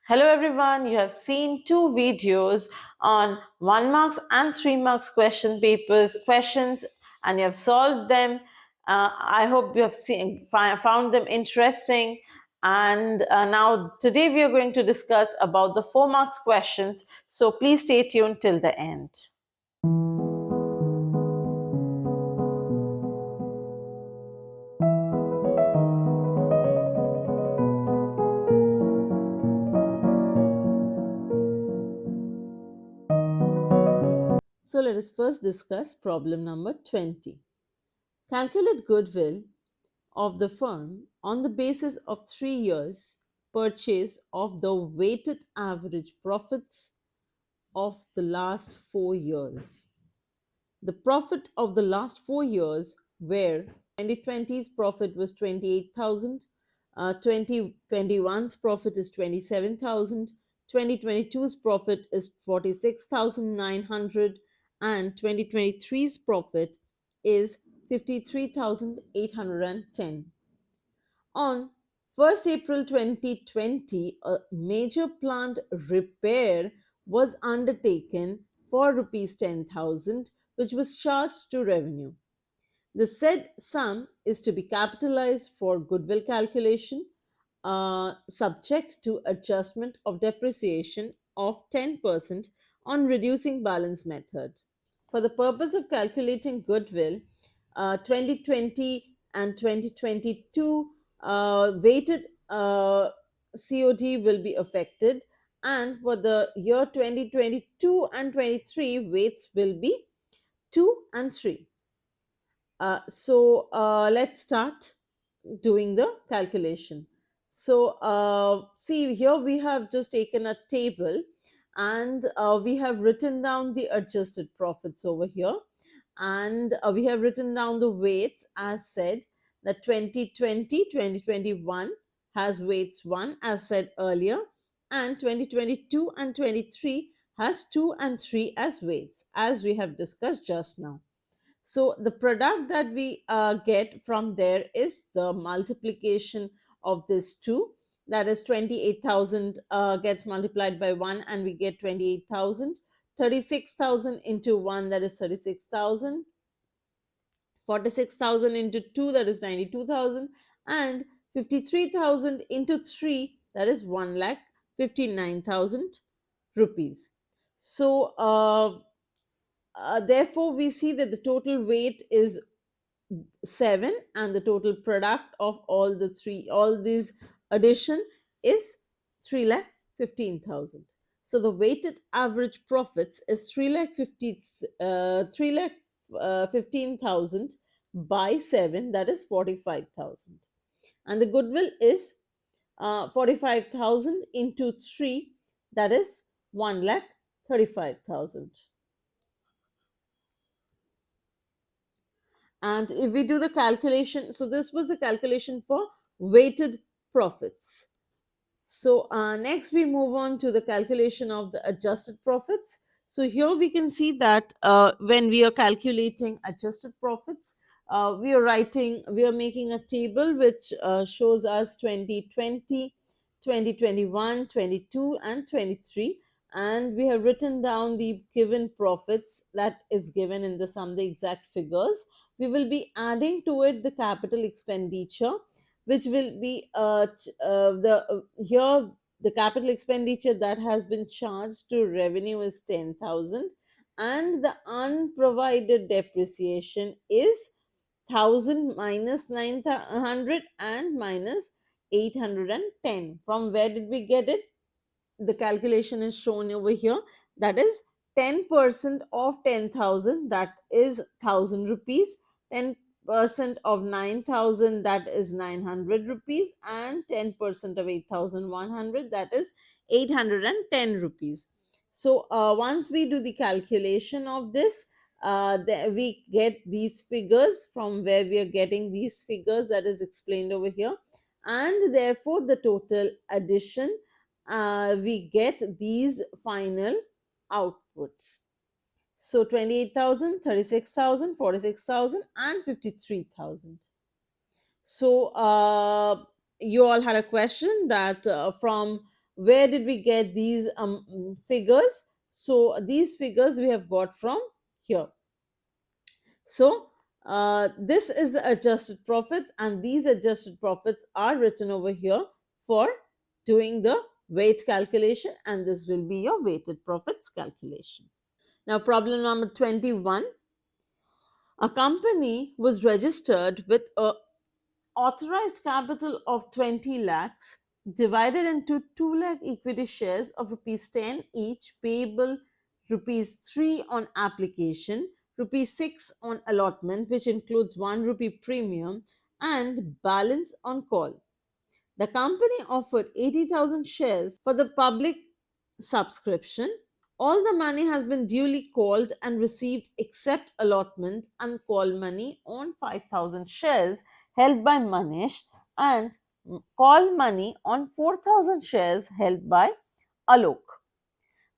Hello everyone, you have seen two videos on 1 marks and 3 marks questions and you have solved them. I hope you have found them interesting, and now today we are going to discuss about the 4 marks questions, so please stay tuned till the end. So let us first discuss problem number 20. Calculate goodwill of the firm on the basis of 3 years purchase of the weighted average profits of the last 4 years. The profit of the last 4 years where 2020's profit was 28,000, 2021's profit is 27,000, 2022's profit is 46,900, and 2023's profit is 53,810. On 1st April 2020, a major plant repair was undertaken for rupees 10,000, which was charged to revenue. The said sum is to be capitalized for goodwill calculation, subject to adjustment of depreciation of 10% on reducing balance method. For the purpose of calculating goodwill, 2020 and 2022 weighted COD will be affected, and for the year 2022 and 23, weights will be 2 and 3. Let's start doing the calculation. See here we have just taken a table, and we have written down the adjusted profits over here, and we have written down the weights as said that 2020 2021 has weights 1 as said earlier, and 2022 and 23 has 2 and 3 as weights as we have discussed just now. So the product that we get from there is the multiplication of this two. That is 28,000 gets multiplied by 1 and we get 28,000. 36,000 into 1, that is 36,000. 46,000 into 2, that is 92,000. And 53,000 into 3, that is 1,59,000 rupees. So therefore, we see that the total weight is 7 and the total product of all these addition is 3,15,000. So the weighted average profits is 3,15,000 by 7, that is 45,000. And the goodwill is 45,000 into 3, that is 1,35,000. And if we do the calculation, so this was the calculation for weighted profits. So next we move on to the calculation of the adjusted profits. So here we can see that when we are calculating adjusted profits, we are making a table which shows us 2020, 2021, 22 and 23, and we have written down the given profits that is given in the sum, the exact figures. We will be adding to it the capital expenditure, which will be here the capital expenditure that has been charged to revenue is 10,000, and the unprovided depreciation is 1,000 minus 900 and minus 810. From where did we get it? The calculation is shown over here. That is 10% of 10,000, that is 1,000 rupees. 10% of 9,000, that is 900 rupees, and 10% of 8,100, that is 810 rupees. So once we do the calculation of this, we get these figures. From where we are getting these figures, that is explained over here, and therefore the total addition, we get these final outputs. So 28,000, 36,000, 46,000 and 53,000. So you all had a question that from where did we get these figures? So these figures we have got from here. So this is the adjusted profits, and these adjusted profits are written over here for doing the weight calculation, and this will be your weighted profits calculation. Now, problem number 21. A company was registered with a authorized capital of 20 lakhs divided into 2 lakh equity shares of rupees 10 each, payable rupees 3 on application, rupees 6 on allotment, which includes 1 rupee premium, and balance on call. The company offered 80,000 shares for the public subscription. All the money has been duly called and received except allotment and call money on 5,000 shares held by Manish, and call money on 4,000 shares held by Alok.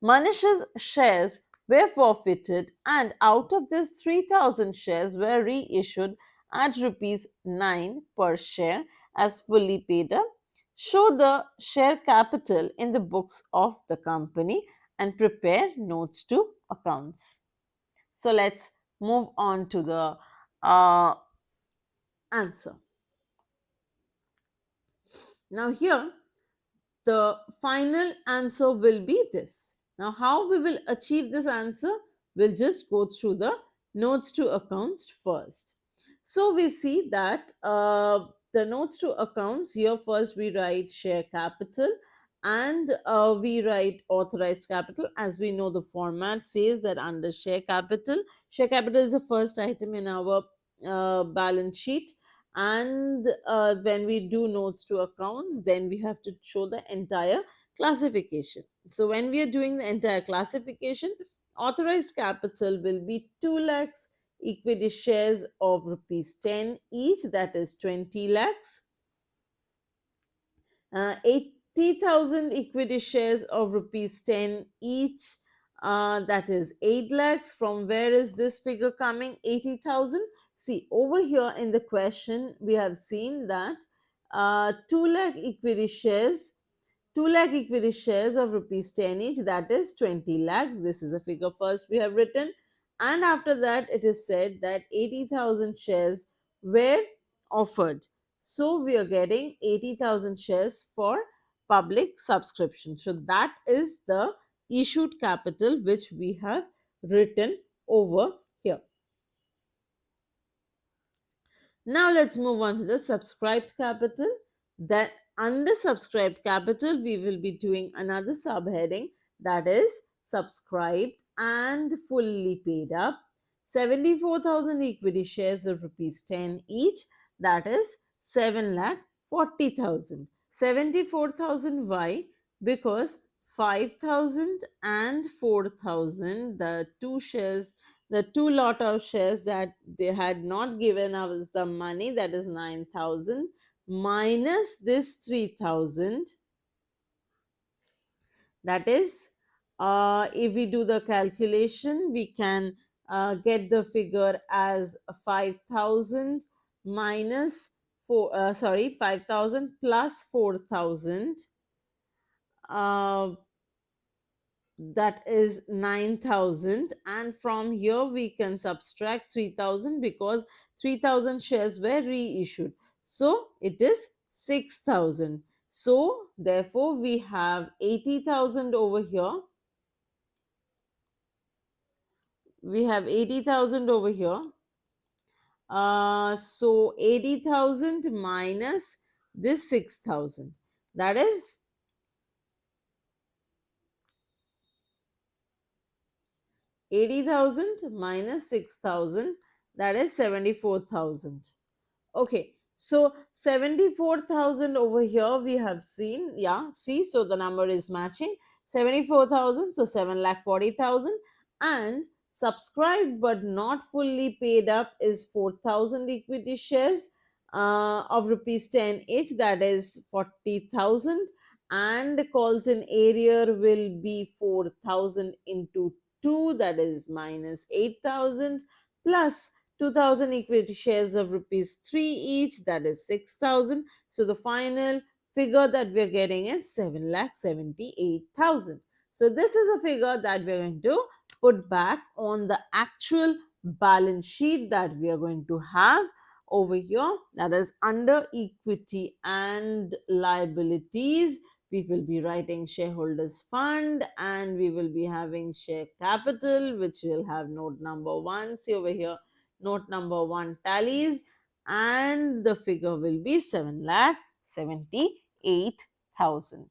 Manish's shares were forfeited, and out of this 3,000 shares were reissued at rupees 9 per share as fully paid up. Show the share capital in the books of the company and prepare notes to accounts. So let's move on to the answer. Now, here the final answer will be this. Now, how we will achieve this answer? We'll just go through the notes to accounts first. So, we see that the notes to accounts here, first we write share capital, and we write authorized capital. As we know, the format says that under share capital is the first item in our balance sheet, and when we do notes to accounts, then we have to show the entire classification. So when we are doing the entire classification, authorized capital will be 2 lakhs equity shares of rupees 10 each, that is 20 lakhs. 80,000 equity shares of rupees 10 each, that is 8 lakhs. From where is this figure coming? 80,000. See, over here in the question, we have seen that 2 lakh equity shares. 2 lakh equity shares of rupees 10 each, that is 20 lakhs. This is a figure first we have written. And after that, it is said that 80,000 shares were offered. So we are getting 80,000 shares for public subscription. So that is the issued capital which we have written over here. Now let's move on to the subscribed capital. That under subscribed capital, we will be doing another subheading, that is subscribed and fully paid up. 74,000 equity shares of rupees 10 each, that is 7 lakh 40,000. 74,000 why? Because 5,000 and 4,000, the two lot of shares that they had not given us the money, that is 9,000, minus this 3,000, that is if we do the calculation, we can get the figure as 5,000 minus 5,000 plus 4,000, that is 9,000, and from here we can subtract 3,000 because 3,000 shares were reissued, so it is 6,000. So therefore we have 80,000 over here. We have 80,000 over here. So 80,000 minus this 6,000, that is 80,000 minus 6,000, that is 74,000. Okay, so 74,000 over here we have seen. Yeah, see, so the number is matching. 74,000, so 7 lakh 40,000, and subscribed but not fully paid up is 4,000 equity shares of rupees 10 each, that is 40,000, and calls in area will be 4,000 into 2, that is minus 8,000, plus 2,000 equity shares of rupees 3 each, that is 6,000. So the final figure that we're getting is 7,78,000. So this is a figure that we're going to put back on the actual balance sheet that we are going to have over here, that is under equity and liabilities. We will be writing shareholders fund, and we will be having share capital, which will have note number 1. See over here, note number 1 tallies, and the figure will be 7,78,000.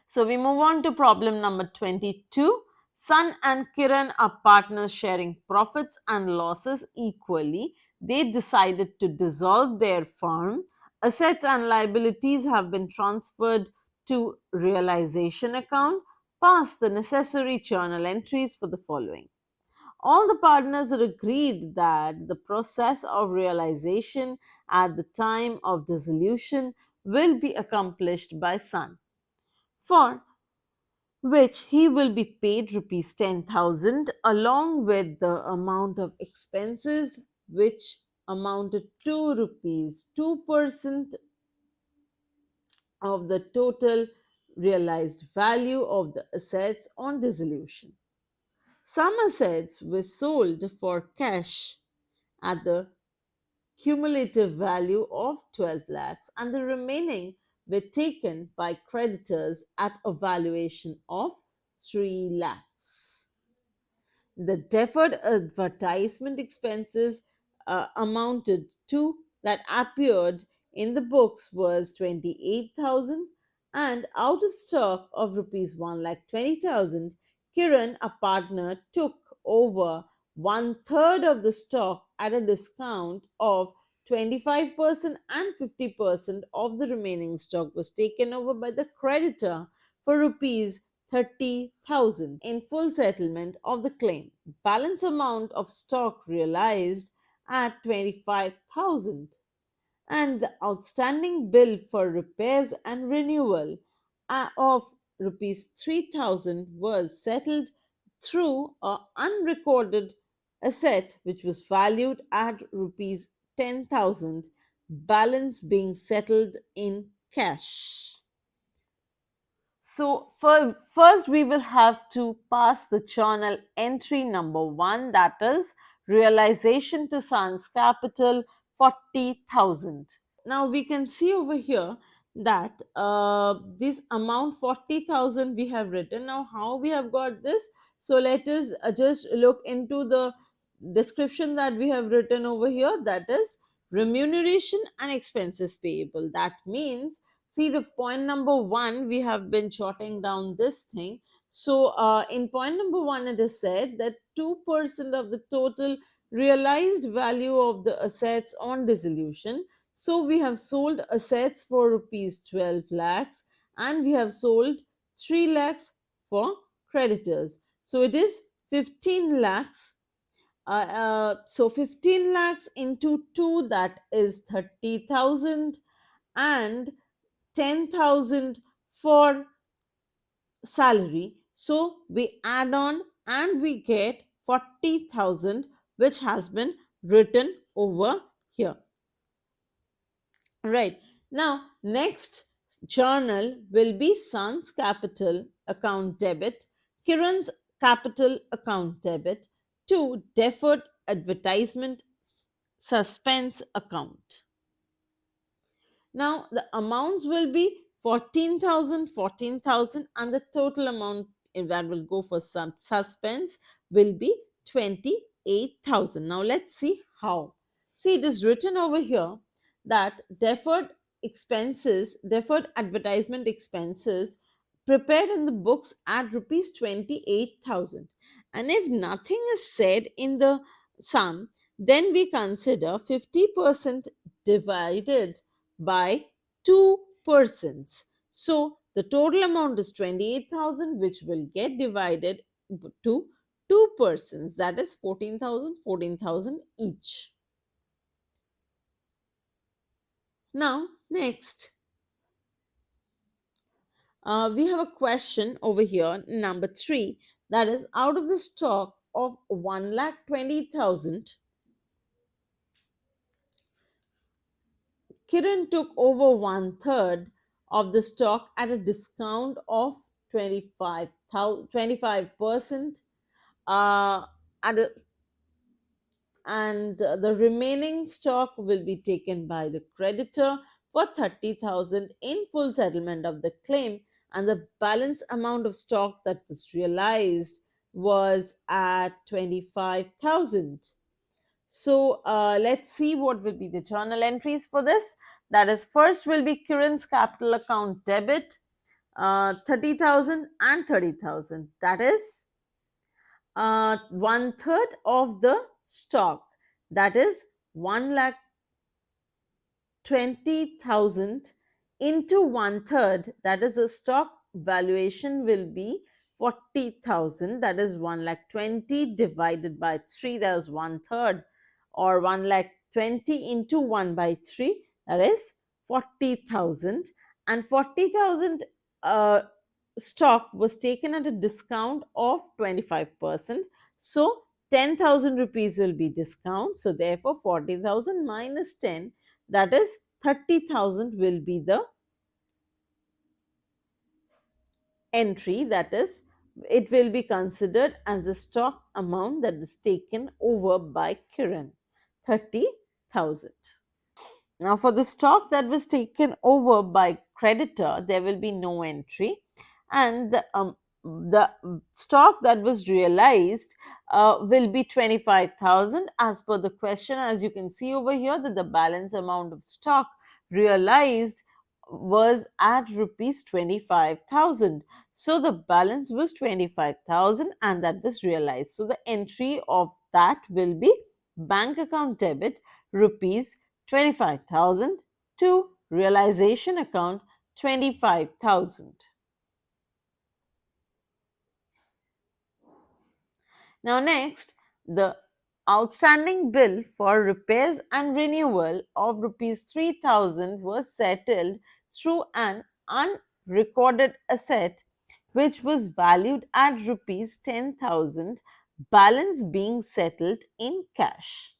So we move on to problem number 22. Sun and Kiran are partners sharing profits and losses equally. They decided to dissolve their firm. Assets and liabilities have been transferred to realization account. Pass the necessary journal entries for the following. All the partners are agreed that the process of realization at the time of dissolution will be accomplished by Sun, for which he will be paid rupees 10,000 along with the amount of expenses, which amounted to rupees 2% of the total realized value of the assets on dissolution. Some assets were sold for cash at the cumulative value of 12 lakhs, and the remaining were taken by creditors at a valuation of 3 lakhs. The deferred advertisement expenses amounted to that appeared in the books was 28,000, and out of stock of rupees 1 lakh 20,000, Kiran, a partner, took over one third of the stock at a discount of 25%, and 50% of the remaining stock was taken over by the creditor for rupees 30,000 in full settlement of the claim. Balance amount of stock realized at 25,000, and the outstanding bill for repairs and renewal of rupees 3,000 was settled through a unrecorded asset which was valued at rupees 10,000, balance being settled in cash. So, first, we will have to pass the journal entry number 1, that is realization to Sun's capital 40,000. Now, we can see over here that this amount 40,000 we have written. Now, how we have got this? So, let us just look into the description that we have written over here, that is remuneration and expenses payable. That means, see, the point number 1 we have been jotting down this thing. So in point number 1 it is said that 2% of the total realized value of the assets on dissolution. So we have sold assets for rupees 12 lakhs, and we have sold 3 lakhs for creditors. So it is 15 lakhs. So 15 lakhs into 2, that is 30,000, and 10,000 for salary. So we add on and we get 40,000, which has been written over here. Right. Now, next journal will be Sun's capital account debit, Kiran's capital account debit to deferred advertisement suspense account. Now, the amounts will be 14,000, 14,000, and the total amount that will go for some suspense will be 28,000. Now, let's see how. See, it is written over here that deferred advertisement expenses prepared in the books at rupees 28,000. And if nothing is said in the sum, then we consider 50% divided by 2 persons. So the total amount is 28,000, which will get divided to 2 persons, that is 14,000, 14,000 each. Now, next, we have a question over here, number 3, that is out of the stock of 1,20,000, Kiran took over one third of the stock at a discount of 25% uh, at a, and the remaining stock will be taken by the creditor for 30,000 in full settlement of the claim, and the balance amount of stock that was realized was at 25,000. So let's see what will be the journal entries for this. That is, first will be Kiran's capital account debit, 30,000 and 30,000. That is one third of the stock. That is 1 lakh 20,000 into one third, that is the stock valuation will be 40,000, that is 1 lakh 20 divided by 3, that is one third, or 1 lakh 20 into 1 by 3, that is 40,000, and 40,000 uh, stock was taken at a discount of 25%. So 10,000 rupees will be discount. So therefore 40,000 minus 10, that is 30,000, will be the entry, that is it will be considered as a stock amount that is taken over by Kiran, 30,000. Now, for the stock that was taken over by creditor, there will be no entry, and the stock that was realized will be 25,000 as per the question. As you can see over here, that the balance amount of stock realized was at rupees 25,000. So the balance was 25,000 and that was realized. So the entry of that will be bank account debit rupees 25,000 to realization account 25,000. Now, next, the outstanding bill for repairs and renewal of rupees 3,000 was settled through an unrecorded asset which was valued at rupees 10,000, balance being settled in cash.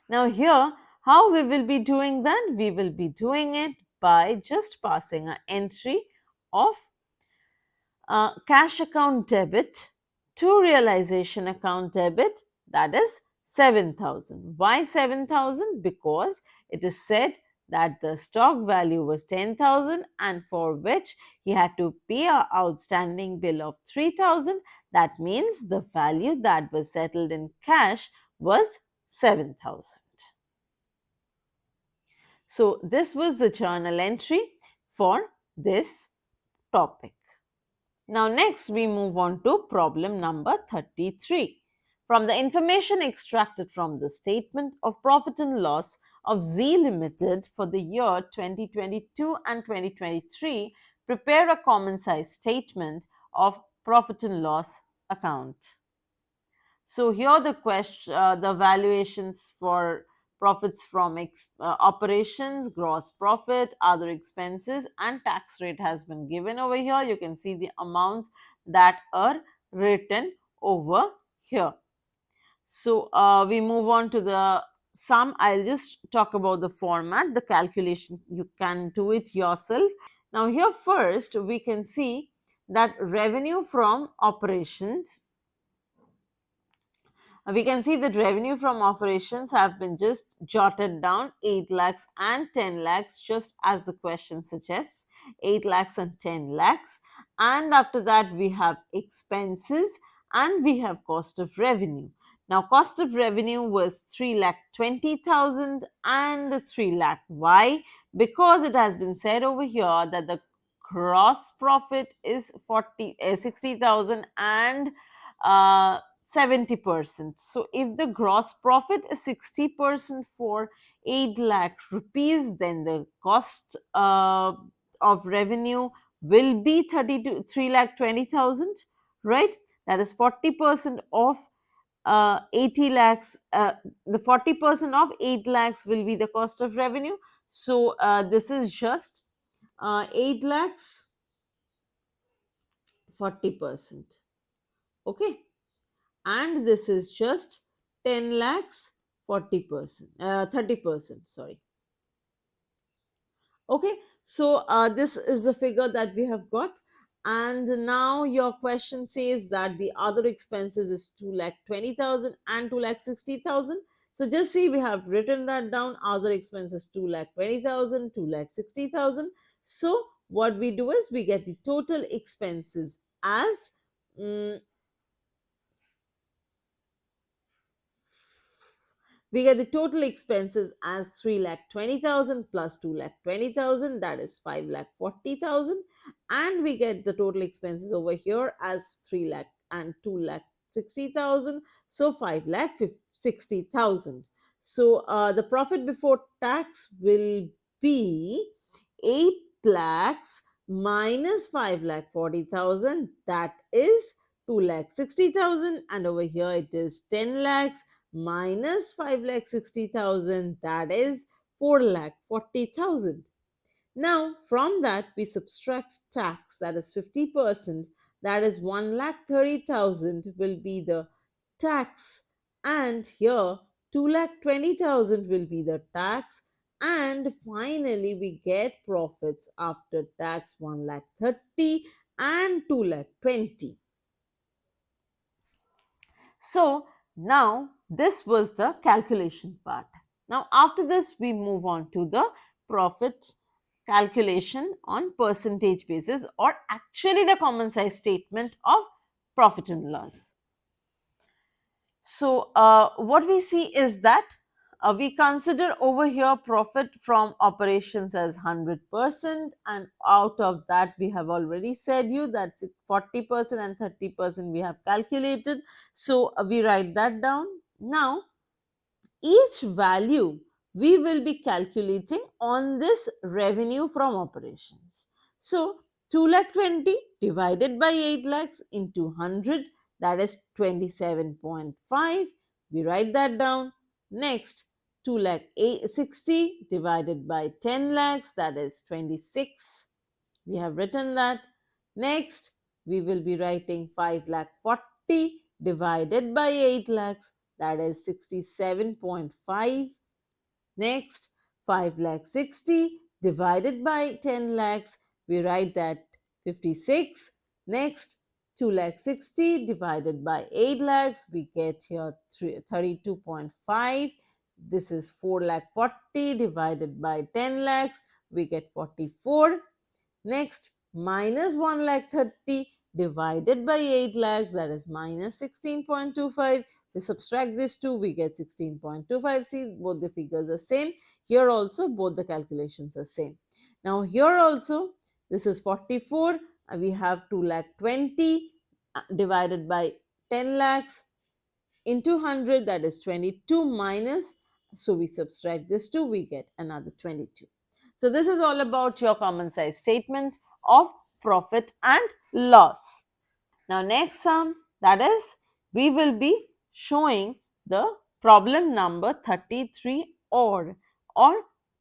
Now, here, how we will be doing that? We will be doing it by just passing an entry of cash account debit to realization account debit, that is 7,000. Why 7,000? Because it is said that the stock value was 10,000 and for which he had to pay an outstanding bill of 3,000. That means the value that was settled in cash was 7,000. So, this was the journal entry for this topic. Now, next we move on to problem number 33. From the information extracted from the statement of profit and loss of Z Limited for the year 2022 and 2023, prepare a common size statement of profit and loss account. So here the valuations for profits from operations, gross profit, other expenses, and tax rate has been given over here. You can see the amounts that are written over here. So we move on to the sum. I'll just talk about the format. The calculation, you can do it yourself. Now here first we can see that revenue from operations, we can see that revenue from operations have been just jotted down 8 lakhs and 10 lakhs, just as the question suggests, 8 lakhs and 10 lakhs. And after that, we have expenses and we have cost of revenue. Now, cost of revenue was 3 lakh 20,000 and 3 lakh. Why? Because it has been said over here that the gross profit is 60,000 and 70%. So if the gross profit is 60% for 8 lakh rupees, then the cost of revenue will be 3 lakh 20,000, right? That is 40% of 80 lakhs. The 40% of 8 lakhs will be the cost of revenue. So this is just 8 lakhs 40%. Okay, and this is just 10 lakhs 40%, 30%, sorry. Okay, so this is the figure that we have got. And now your question says that the other expenses is 2,20,000 and 2,60,000. So just see, we have written that down. Other expenses 2,20,000, 2,60,000. So what we do is we get the total expenses as mm, we get the total expenses as 3,20,000 plus 2,20,000, that is 5,40,000, and we get the total expenses over here as 3 lakh and 2,60,000, so 5,60,000. So the profit before tax will be 8 lakhs minus 5,40,000, that is 2,60,000, and over here it is 10 lakhs minus 5,60,000, that is 4,40,000. Now from that we subtract tax, that is 50%, that is 1,30,000 will be the tax, and here 2,20,000 will be the tax, and finally we get profits after tax 1,30,000 and 2,20,000. So now this was the calculation part. Now after this we move on to the profit calculation on percentage basis, or actually the common size statement of profit and loss. So what we see is that we consider over here profit from operations as 100%, and out of that we have already said you that 40% and 30% we have calculated. So we write that down. Now each value we will be calculating on this revenue from operations. So 2,20,000 divided by 8 lakhs into 100, that is 27.5. We write that down. Next, 2,60,000 divided by 10 lakhs, that is 26. We have written that. Next, we will be writing 5,40,000 divided by 8 lakhs, that is 67.5. Next, 5,60,000 divided by 10 lakhs, we write that 56. Next, 2,60,000 divided by 8 lakhs, we get here 32.5. This is 4,40,000 divided by 10 lakhs, we get 44. Next, minus 1,30,000 divided by 8 lakhs, that is minus 16.25. We subtract this two, we get 16.25. See, both the figures are same. Here also, both the calculations are same. Now, here also, this is 44. We have 2,20,000 divided by 10 lakhs into 100, that is 22 minus. So we subtract this two, we get another 22. So this is all about your common size statement of profit and loss. Now next sum, that is, we will be showing the problem number 33, or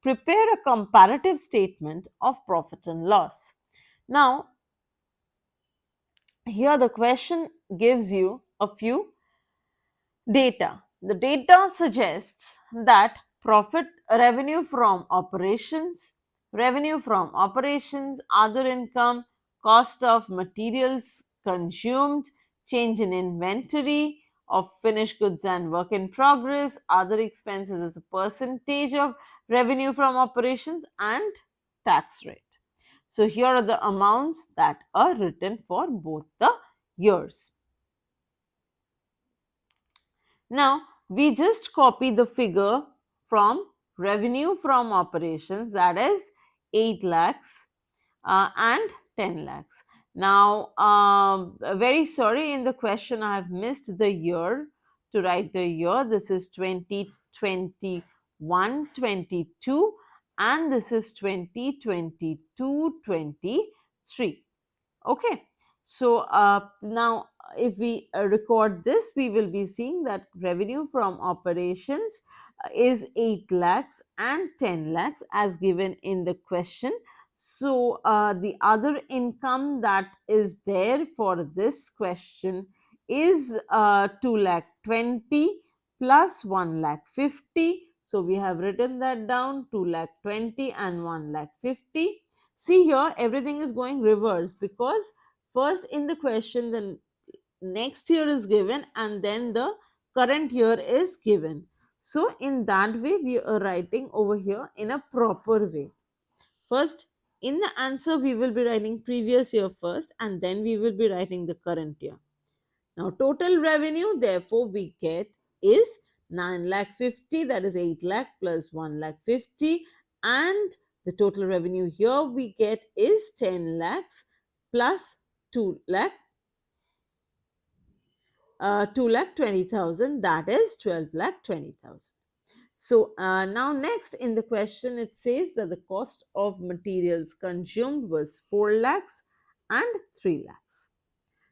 prepare a comparative statement of profit and loss. Now here the question gives you a few data. The data suggests that revenue from operations, other income, cost of materials consumed, change in inventory of finished goods and work in progress, other expenses as a percentage of revenue from operations, and tax rate. So here are the amounts that are written for both the years. Now, we just copy the figure from revenue from operations, that is 8 lakhs and 10 lakhs. Now, very sorry, in the question I have missed the year to write the year. This is 2021-22 and this is 2022-23. Okay, so now if we record this, we will be seeing that revenue from operations is 8 lakhs and 10 lakhs as given in the question. So the other income that is there for this question is 2 lakh 20 plus 1 lakh 50. So we have written that down, 2 lakh 20 and 1 lakh 50. See here, everything is going reverse because first in the question the next year is given and then the current year is given. So in that way we are writing over here in a proper way. First, in the answer we will be writing previous year first and then we will be writing the current year. Now total revenue therefore we get is 9 lakh 50, that is 8 lakh plus 1 lakh 50, and the total revenue here we get is 10 lakhs plus 2 lakh 2 lakh 20,000, that is 12 lakh 20,000. So now next in the question it says that the cost of materials consumed was 4 lakhs and 3 lakhs.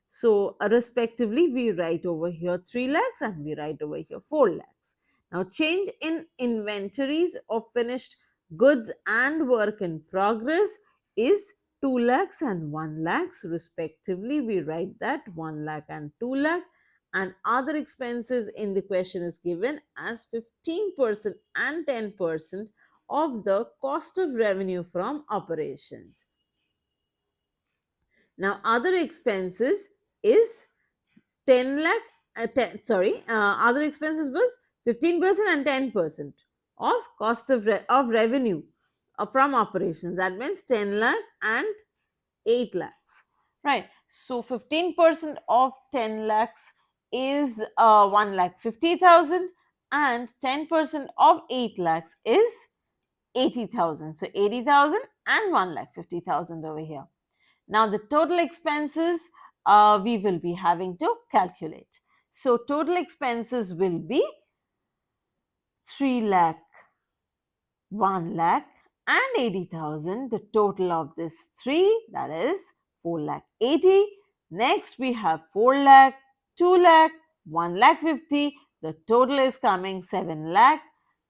So respectively we write over here 3 lakhs and we write over here 4 lakhs. Now change in inventories of finished goods and work in progress is 2 lakhs and 1 lakhs respectively. We write that 1 lakh and 2 lakh, and other expenses in the question is given as 15% and 10% of the cost of revenue from operations. Now other expenses is 10 lakh, other expenses was 15% and 10% of cost of revenue from operations. That means 10 lakh and 8 lakhs. Right. So 15% of 10 lakhs is 1 lakh 50,000 and 10% of 8 lakhs is 80,000. So 80,000 and 1 lakh 50,000 over here. Now the total expenses we will be having to calculate. So total expenses will be 3 lakh, 1 lakh and 80,000. The total of this 3, that is 4 lakh 80. Next we have 4 lakh, 2 lakh, 1 lakh 50. The total is coming 7 lakh,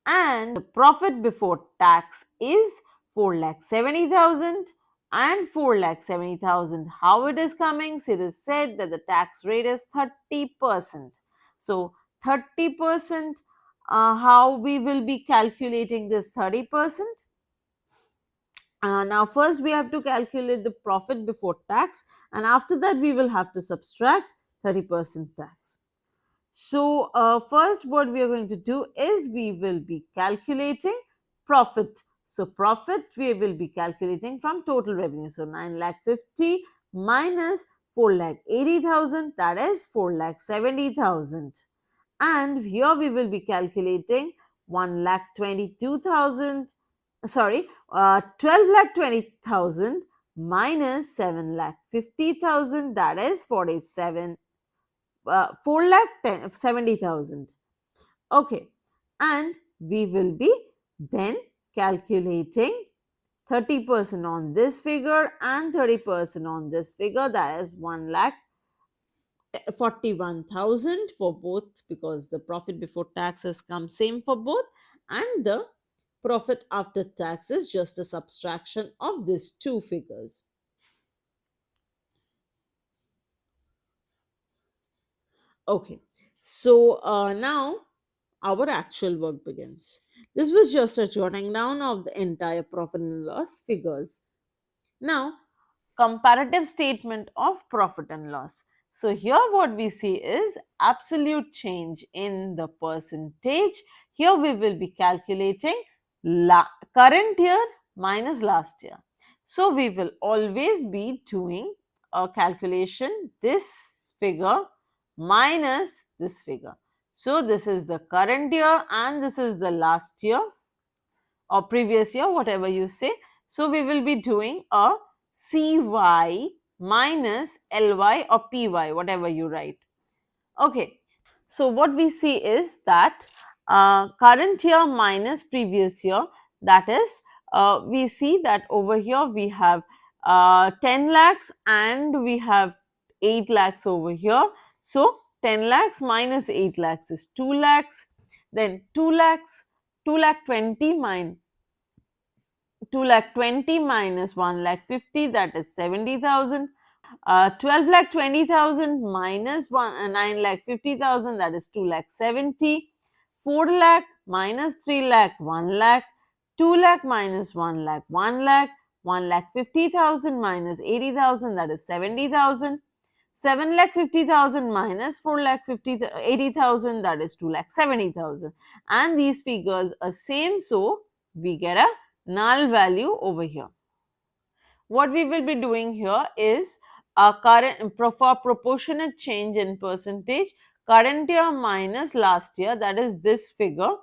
and the profit before tax is 4 lakh 70,000 and 4 lakh 70,000. How it is coming? So it is said that the tax rate is 30%. So 30%, how we will be calculating this 30%? Now first we have to calculate the profit before tax, and after that we will have to subtract 30% tax. So first what we are going to do is we will be calculating profit. So profit we will be calculating from total revenue. So 9 lakh 50 minus 4 lakh 80,000, that is 4 lakh 70,000. And here we will be calculating 1 lakh 22,000, 12 lakh 20,000 minus 7 lakh 50,000, that is 4 lakh 70,000. Okay, and we will be then calculating 30% on this figure and 30% on this figure, that is 1 lakh 41,000 for both, because the profit before tax has come same for both, and the profit after tax is just a subtraction of these two figures. Okay, so now our actual work begins. This was just a jotting down of the entire profit and loss figures. Now, comparative statement of profit and loss. So here what we see is absolute change in the percentage. Here we will be calculating current year minus last year. So we will always be doing a calculation, this figure minus this figure. So this is the current year and this is the last year or previous year, whatever you say. So we will be doing a CY minus LY or PY, whatever you write. Okay, so what we see is that current year minus previous year, that is, we see that over here we have 10 lakhs and we have 8 lakhs over here. So 10 lakhs minus 8 lakhs is 2 lakhs. Then 2 lakhs, 2 lakh 20 minus 2 lakh 20 minus 1 lakh 50, that is 70,000. 12 lakh 20,000 minus 9 lakh 50,000, that is 2 lakh 70. 4 lakh minus 3 lakh, 1 lakh, 2 lakh minus 1 lakh, 1 lakh, 1 lakh 50,000 minus 80,000, that is 70,000. 7 lakh 50,000 minus 4 lakh 80,000, that is 2 lakh 70,000. And these figures are same, so we get a null value over here. What we will be doing here is for proportionate change in percentage, current year minus last year, that is this figure,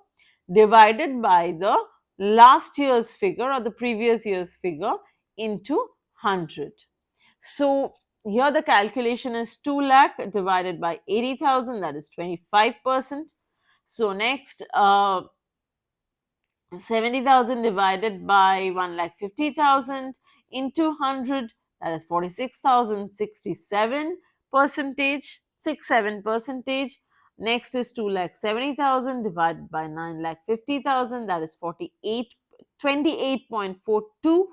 divided by the last year's figure or the previous year's figure into 100. So here the calculation is 2 lakh divided by 80,000, that is 25%. So next, 70,000 divided by 1 lakh 50,000 into 100, that is 46,067 percentage, 67 percentage. Next is 2 lakh 70,000 divided by 9 lakh 50,000, that is 28.42.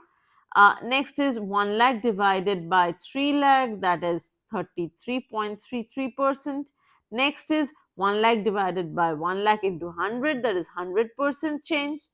Next is 1 lakh divided by 3 lakh, that is 33.33%. Next is 1 lakh divided by 1 lakh into 100, that is 100% change.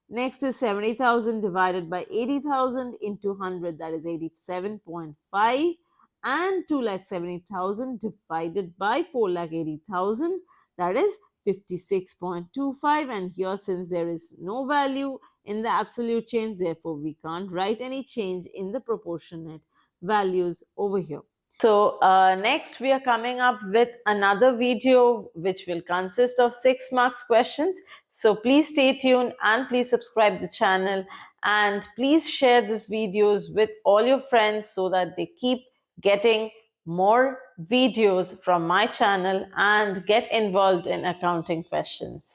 Next is 70,000 divided by 80,000 into 100, that is 87.5. And 2,70,000 divided by 4,80,000, that is 56.25. And here, since there is no value in the absolute change, therefore we can't write any change in the proportionate values over here. So next we are coming up with another video which will consist of 6 marks questions. So please stay tuned and please subscribe the channel, and please share these videos with all your friends so that they keep getting more videos from my channel and get involved in accounting questions.